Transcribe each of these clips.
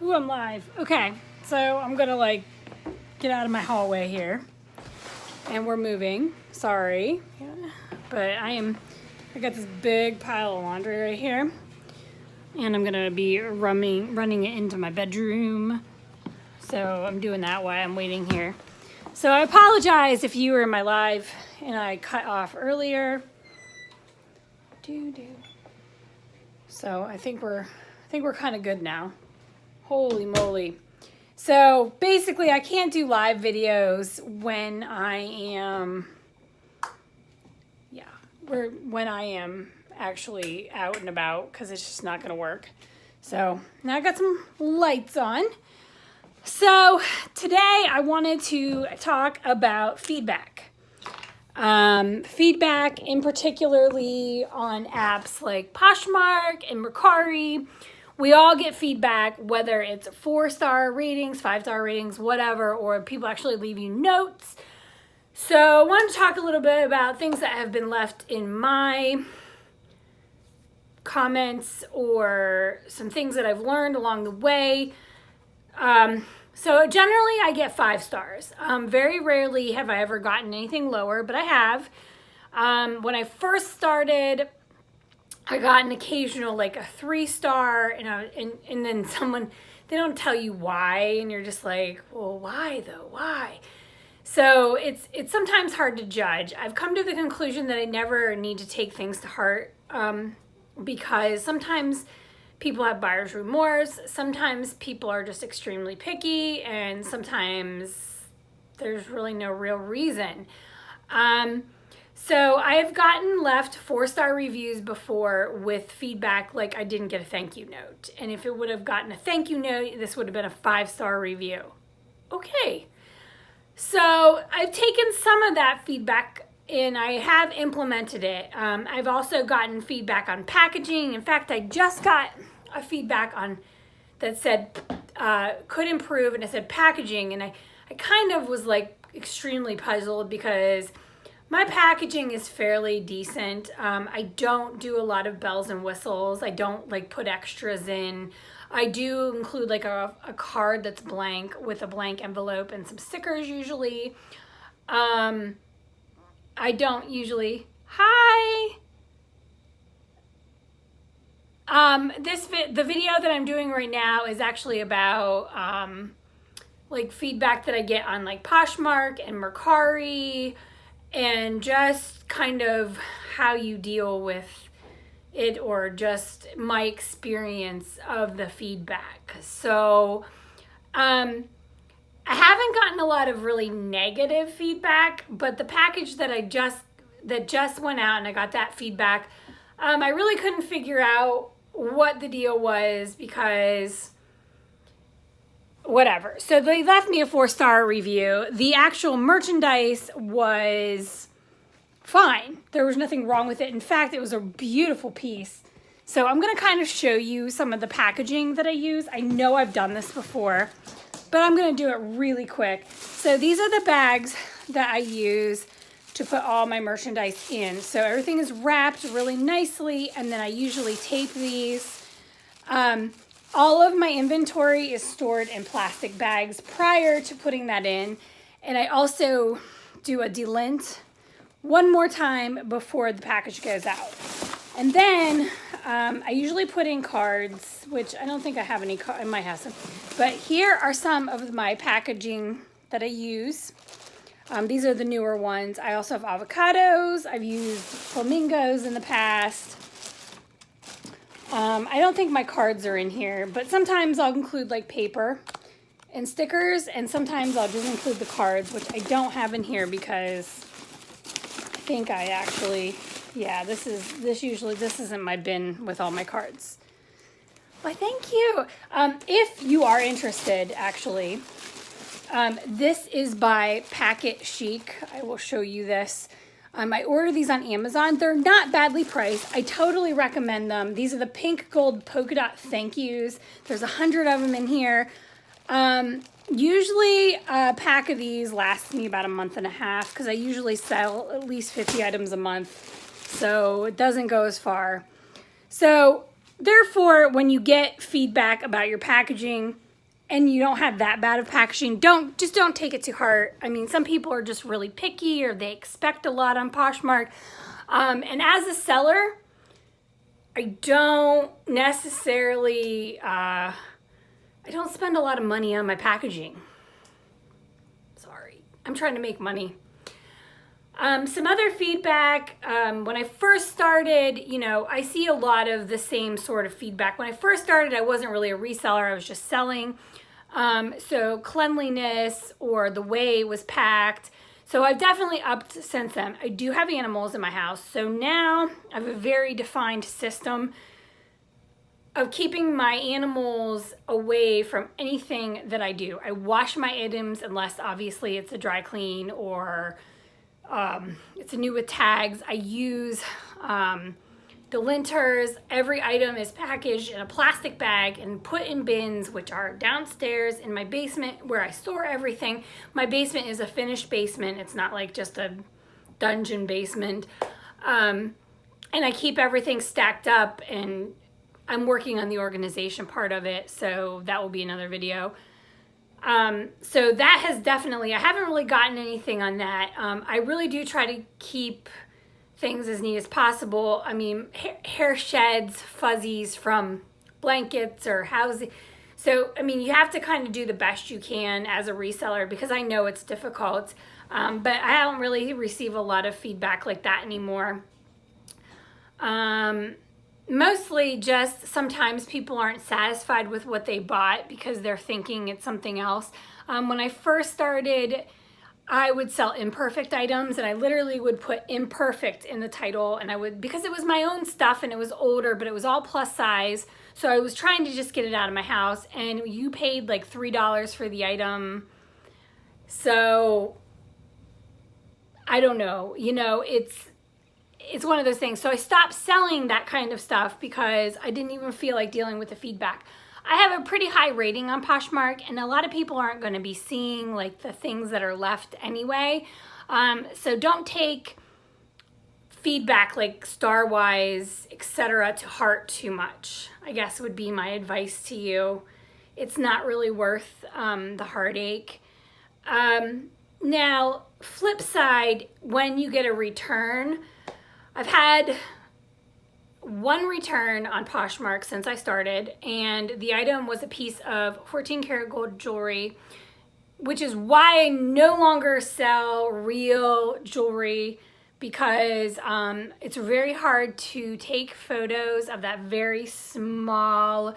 Ooh, I'm live. Okay, so I'm gonna like get out of my hallway here, and we're moving. Sorry, but I got this big pile of laundry right here, and I'm gonna be running it into my bedroom. So I'm doing that while I'm waiting here. So I apologize if you were in my live and I cut off earlier. So I think we're kind of good now. Holy moly. So basically I can't do live videos when I am actually out and about, because it's just not going to work. So now I got some lights on. So today I wanted to talk about feedback. Feedback in particularly on apps like Poshmark and Mercari. We all get feedback, whether it's 4-star ratings, 5-star ratings, whatever, or people actually leave you notes. So I wanted to talk a little bit about things that have been left in my comments or some things that I've learned along the way. So generally I get 5 stars. Very rarely have I ever gotten anything lower, but I have. When I first started, I got an occasional like a 3-star, and then someone, they don't tell you why, and you're just like, well, why though? Why? So it's sometimes hard to judge. I've come to the conclusion that I never need to take things to heart, because sometimes people have buyer's remorse. Sometimes people are just extremely picky, and sometimes there's really no real reason. So I've left 4-star reviews before with feedback like I didn't get a thank you note. And if it would have gotten a thank you note, this would have been a 5-star review. Okay. So I've taken some of that feedback and I have implemented it. I've also gotten feedback on packaging. In fact, I just got a feedback on that said could improve, and it said packaging, and I kind of was like extremely puzzled because my packaging is fairly decent. I don't do a lot of bells and whistles. I don't like put extras in. I do include like a card that's blank with a blank envelope and some stickers usually. I don't usually, hi. The video that I'm doing right now is actually about like feedback that I get on like Poshmark and Mercari, and just kind of how you deal with it, or just my experience of the feedback. So I haven't gotten a lot of really negative feedback, but the package that just went out and I got that feedback, I really couldn't figure out what the deal was, because whatever. So they left me a 4-star review. The actual merchandise was fine. There was nothing wrong with it. In fact, it was a beautiful piece. So I'm going to kind of show you some of the packaging that I use. I know I've done this before, but I'm going to do it really quick. So these are the bags that I use to put all my merchandise in. So everything is wrapped really nicely, and then I usually tape these. All of my inventory is stored in plastic bags prior to putting that in. And I also do a delint one more time before the package goes out. And then I usually put in cards, which I don't think I have any, I might have some. But here are some of my packaging that I use. These are the newer ones. I also have avocados. I've used flamingos in the past. I don't think my cards are in here, but sometimes I'll include like paper and stickers, and sometimes I'll just include the cards, which I don't have in here because I think I actually, yeah, this isn't my bin with all my cards. Why, thank you. If you are interested, actually, this is by Packet Chic. I will show you this. I ordered these on Amazon. They're not badly priced. I totally recommend them. These are the pink gold polka dot thank yous. There's 100 of them in here. Usually a pack of these lasts me about a month and a half, because I usually sell at least 50 items a month. So it doesn't go as far. So therefore, when you get feedback about your packaging, and you don't have that bad of packaging, just don't take it to heart. I mean, some people are just really picky, or they expect a lot on Poshmark. And as a seller, I don't necessarily, I don't spend a lot of money on my packaging. Sorry, I'm trying to make money. Some other feedback, when I first started, you know, I see a lot of the same sort of feedback. When I first started, I wasn't really a reseller, I was just selling. So cleanliness or the way it was packed. So I've definitely upped since then. I do have animals in my house. So now I have a very defined system of keeping my animals away from anything that I do. I wash my items unless obviously it's a dry clean or it's a new with tags. I use the linters. Every item is packaged in a plastic bag and put in bins, which are downstairs in my basement where I store everything. My basement is a finished basement. It's not like just a dungeon basement. And I keep everything stacked up, and I'm working on the organization part of it, so that will be another video. So that has definitely, I haven't really gotten anything on that. I really do try to keep things as neat as possible. I mean, hair sheds, fuzzies from blankets or housing. So, I mean, you have to kind of do the best you can as a reseller, because I know it's difficult. But I don't really receive a lot of feedback like that anymore. Mostly just sometimes people aren't satisfied with what they bought because they're thinking it's something else. When I first started, I would sell imperfect items, and I literally would put imperfect in the title, and I would, because it was my own stuff and it was older, but it was all plus size. So I was trying to just get it out of my house, and you paid like $3 for the item. So I don't know, you know, it's one of those things. So I stopped selling that kind of stuff because I didn't even feel like dealing with the feedback. I have a pretty high rating on Poshmark, and a lot of people aren't going to be seeing like the things that are left anyway. So don't take feedback like star-wise, etc. to heart too much, I guess would be my advice to you. It's not really worth the heartache. Now, flip side, when you get a return, I've had one return on Poshmark since I started, and the item was a piece of 14 karat gold jewelry, which is why I no longer sell real jewelry, because it's very hard to take photos of that very small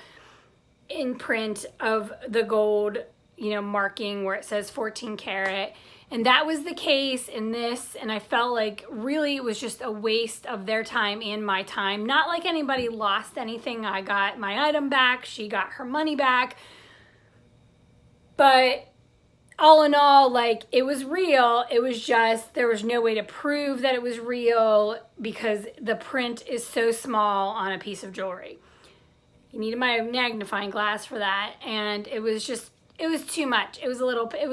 imprint of the gold, you know, marking where it says 14 karat. And that was the case in this, and I felt like really it was just a waste of their time and my time. Not like anybody lost anything. I got my item back, she got her money back. But all in all, like, it was real. It was just, there was no way to prove that it was real because the print is so small on a piece of jewelry. You needed my magnifying glass for that, and it was just, it was too much. It was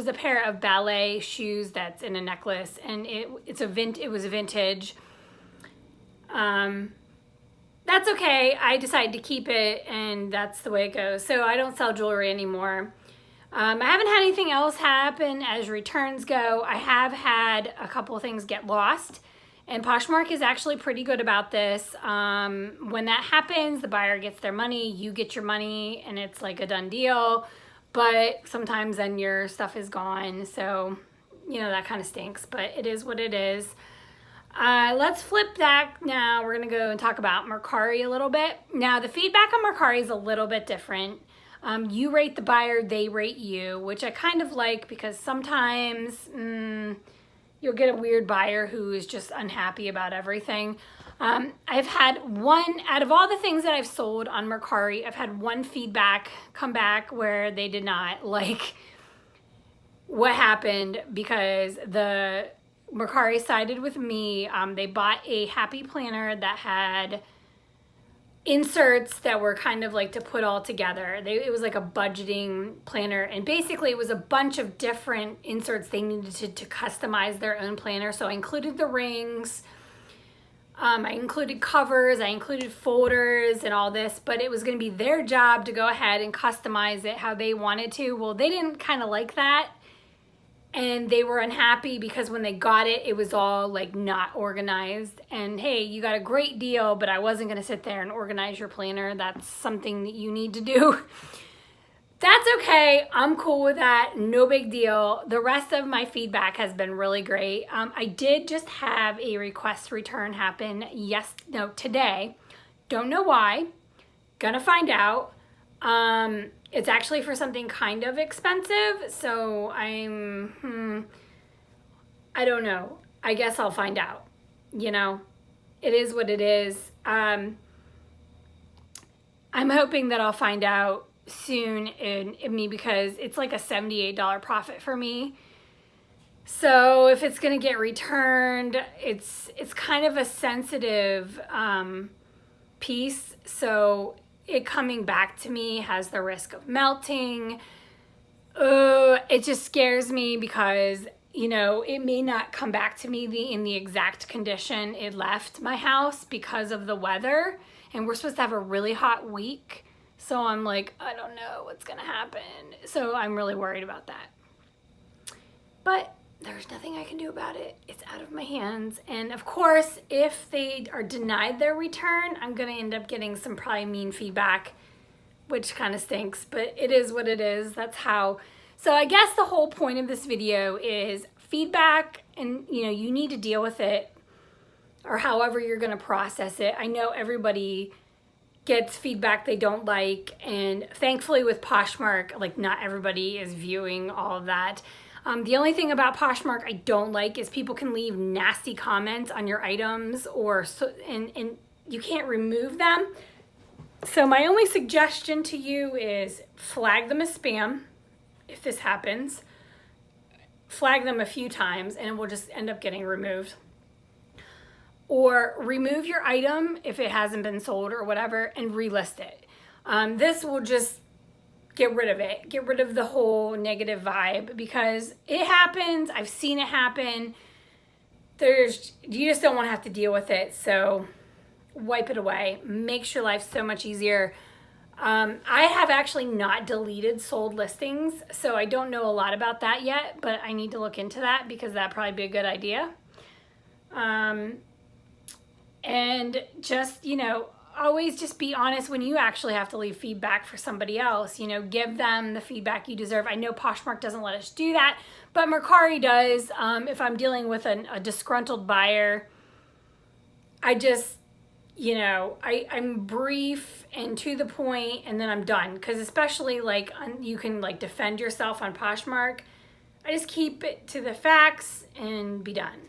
a pair of ballet shoes that's in a necklace, and it was vintage. That's okay. I decided to keep it, and that's the way it goes. So I don't sell jewelry anymore. I haven't had anything else happen as returns go. I have had a couple of things get lost, and Poshmark is actually pretty good about this. When that happens, the buyer gets their money, you get your money, and it's like a done deal. But sometimes then your stuff is gone, so, you know, that kind of stinks, but it is what it is. Let's flip back now. We're going to go and talk about Mercari a little bit. Now, the feedback on Mercari is a little bit different. You rate the buyer, they rate you, which I kind of like, because sometimes you'll get a weird buyer who is just unhappy about everything. I've had one, out of all the things that I've sold on Mercari, I've had one feedback come back where they did not like what happened, because the Mercari sided with me. They bought a happy planner that had inserts that were kind of like to put all together. It was like a budgeting planner, and basically it was a bunch of different inserts they needed to customize their own planner. So I included the rings, I included covers, I included folders and all this, but it was going to be their job to go ahead and customize it how they wanted to. Well, they didn't kind of like that, and they were unhappy because when they got it, it was all like not organized. And hey, you got a great deal, but I wasn't going to sit there and organize your planner. That's something that you need to do. That's okay. I'm cool with that. No big deal. The rest of my feedback has been really great. I did just have a request return happen today. Don't know why. Gonna find out. It's actually for something kind of expensive, so I don't know. I guess I'll find out. You know, it is what it is. I'm hoping that I'll find out soon in me, because it's like a $78 profit for me. So if it's gonna get returned, it's kind of a sensitive piece, so it coming back to me has the risk of melting. It just scares me because, you know, it may not come back to me in the exact condition it left my house because of the weather, and we're supposed to have a really hot week. So I'm like, I don't know what's gonna happen. So I'm really worried about that. But there's nothing I can do about it. It's out of my hands. And of course, if they are denied their return, I'm gonna end up getting some probably mean feedback, which kind of stinks, but it is what it is. That's how. So I guess the whole point of this video is feedback, and you know, you need to deal with it, or however you're gonna process it. I know everybody gets feedback they don't like, and thankfully with Poshmark, like not everybody is viewing all of that. The only thing about Poshmark I don't like is people can leave nasty comments on your items, and you can't remove them. So my only suggestion to you is flag them as spam. If this happens, flag them a few times and it will just end up getting removed. Or remove your item if it hasn't been sold or whatever and relist it. This will just get rid of it. Get rid of the whole negative vibe, because it happens. I've seen it happen. You just don't want to have to deal with it. So wipe it away. Makes your life so much easier. I have actually not deleted sold listings, so I don't know a lot about that yet, but I need to look into that because that'd probably be a good idea. And just, you know, always just be honest when you actually have to leave feedback for somebody else. You know, give them the feedback you deserve. I know Poshmark doesn't let us do that, but Mercari does. If I'm dealing with a disgruntled buyer, I just, you know, I'm brief and to the point, and then I'm done. Because especially like you can like defend yourself on Poshmark. I just keep it to the facts and be done.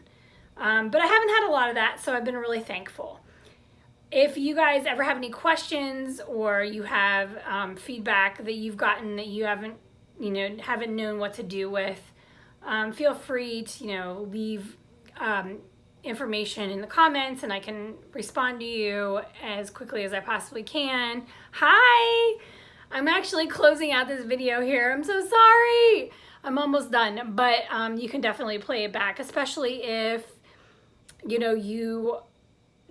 But I haven't had a lot of that, so I've been really thankful. If you guys ever have any questions, or you have feedback that you've gotten that you haven't known what to do with, feel free to, you know, leave information in the comments, and I can respond to you as quickly as I possibly can. Hi! I'm actually closing out this video here. I'm so sorry. I'm almost done, but you can definitely play it back, especially if, you know, you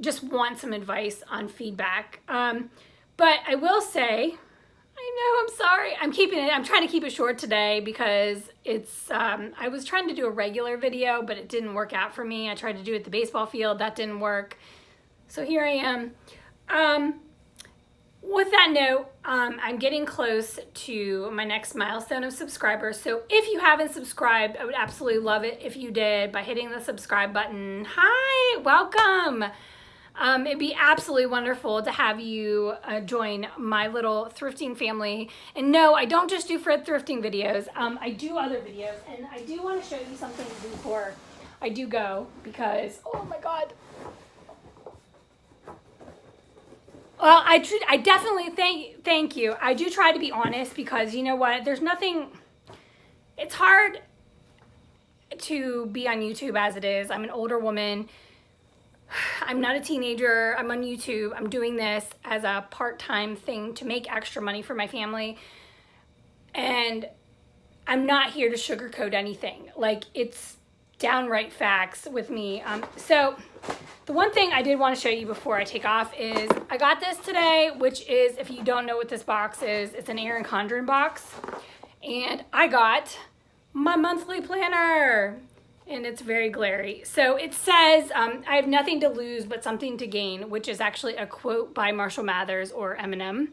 just want some advice on feedback. But I will say, I know, I'm sorry. I'm trying to keep it short today because it's, I was trying to do a regular video, but it didn't work out for me. I tried to do it at the baseball field. That didn't work. So here I am. With that note, I'm getting close to my next milestone of subscribers. So if you haven't subscribed, I would absolutely love it if you did by hitting the subscribe button. Hi, welcome. It'd be absolutely wonderful to have you join my little thrifting family. And no, I don't just do thrifting videos. I do other videos, and I do want to show you something before I do go, because, oh my God. Well, I definitely thank you. I do try to be honest, because you know what? There's nothing, it's hard to be on YouTube as it is. I'm an older woman. I'm not a teenager. I'm on YouTube. I'm doing this as a part-time thing to make extra money for my family. And I'm not here to sugarcoat anything. Like, it's downright facts with me. So the one thing I did want to show you before I take off is I got this today, which is, if you don't know what this box is, it's an Erin Condren box. And I got my monthly planner, and it's very glary. So it says, I have nothing to lose but something to gain, which is actually a quote by Marshall Mathers, or Eminem.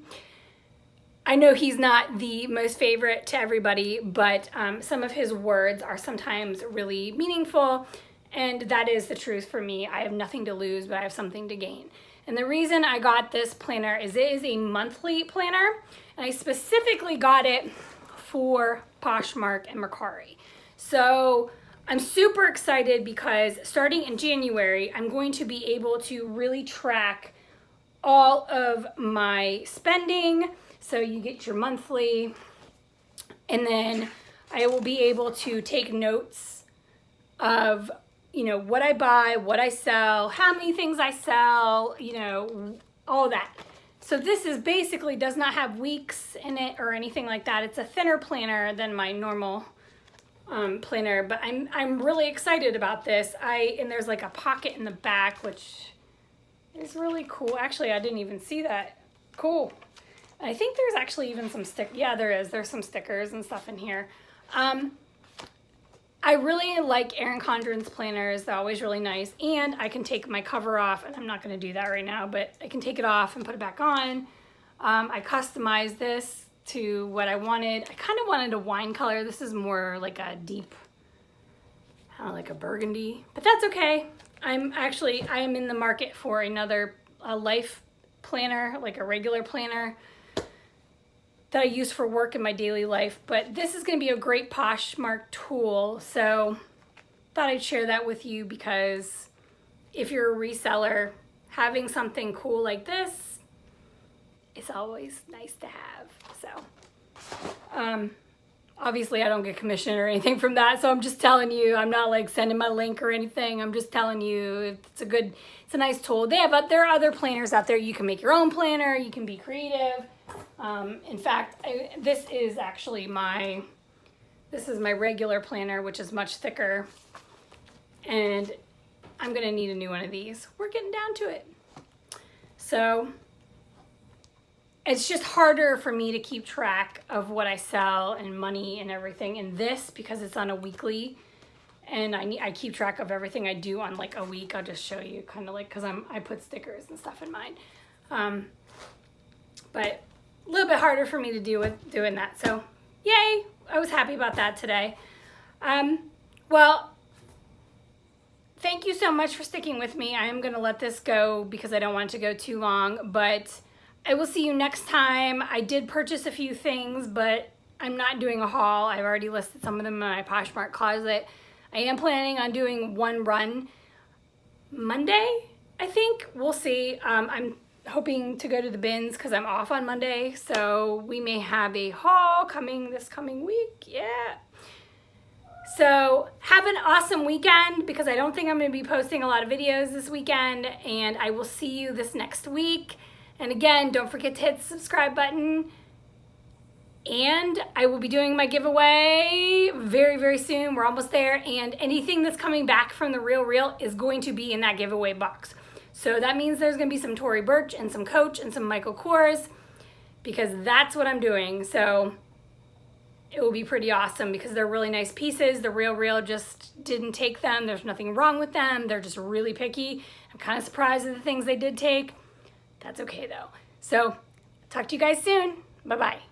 I know he's not the most favorite to everybody, but some of his words are sometimes really meaningful, and that is the truth for me. I have nothing to lose, but I have something to gain. And the reason I got this planner is it is a monthly planner, and I specifically got it for Poshmark and Mercari. So I'm super excited because starting in January, I'm going to be able to really track all of my spending. So you get your monthly, and then I will be able to take notes of, you know, what I buy, what I sell, how many things I sell, you know, all that. So this is basically does not have weeks in it or anything like that. It's a thinner planner than my normal planner, but I'm really excited about this. And there's like a pocket in the back, which is really cool. Actually, I didn't even see that. Cool. I think there's actually even some yeah, there is. There's some stickers and stuff in here. I really like Erin Condren's planners. They're always really nice. And I can take my cover off, and I'm not going to do that right now, but I can take it off and put it back on. I customized this to what I wanted. I kind of wanted a wine color. This is more like a deep, I don't know, like a burgundy, but that's okay. I am in the market for another life planner, like a regular planner that I use for work in my daily life, but this is going to be a great Poshmark tool, so thought I'd share that with you because if you're a reseller, having something cool like this is always nice to have. So obviously I don't get commission or anything from that, so I'm just telling you, I'm not like sending my link or anything. I'm just telling you it's a nice tool. There are other planners out there. You can make your own planner, you can be creative. In fact, this is actually my regular planner, which is much thicker, and I'm gonna need a new one of these. We're getting down to it. So it's just harder for me to keep track of what I sell and money and everything in this because it's on a weekly, and I keep track of everything I do on like a week. I'll just show you kind of like, because I put stickers and stuff in mine. But a little bit harder for me to do with doing that. So yay, I was happy about that today. Well, thank you so much for sticking with me. I am going to let this go because I don't want it to go too long, but I will see you next time. I did purchase a few things, but I'm not doing a haul. I've already listed some of them in my Poshmark closet. I am planning on doing one run Monday, I think. We'll see. I'm hoping to go to the bins because I'm off on Monday, so we may have a haul coming this coming week. Yeah. So have an awesome weekend because I don't think I'm going to be posting a lot of videos this weekend, and I will see you this next week. And again, don't forget to hit the subscribe button, and I will be doing my giveaway very, very soon. We're almost there, and anything that's coming back from the Real Reel is going to be in that giveaway box. So that means there's going to be some Tory Burch and some Coach and some Michael Kors because that's what I'm doing. So it will be pretty awesome because they're really nice pieces. The Real Reel just didn't take them. There's nothing wrong with them. They're just really picky. I'm kind of surprised at the things they did take. That's okay though. So talk to you guys soon. Bye-bye.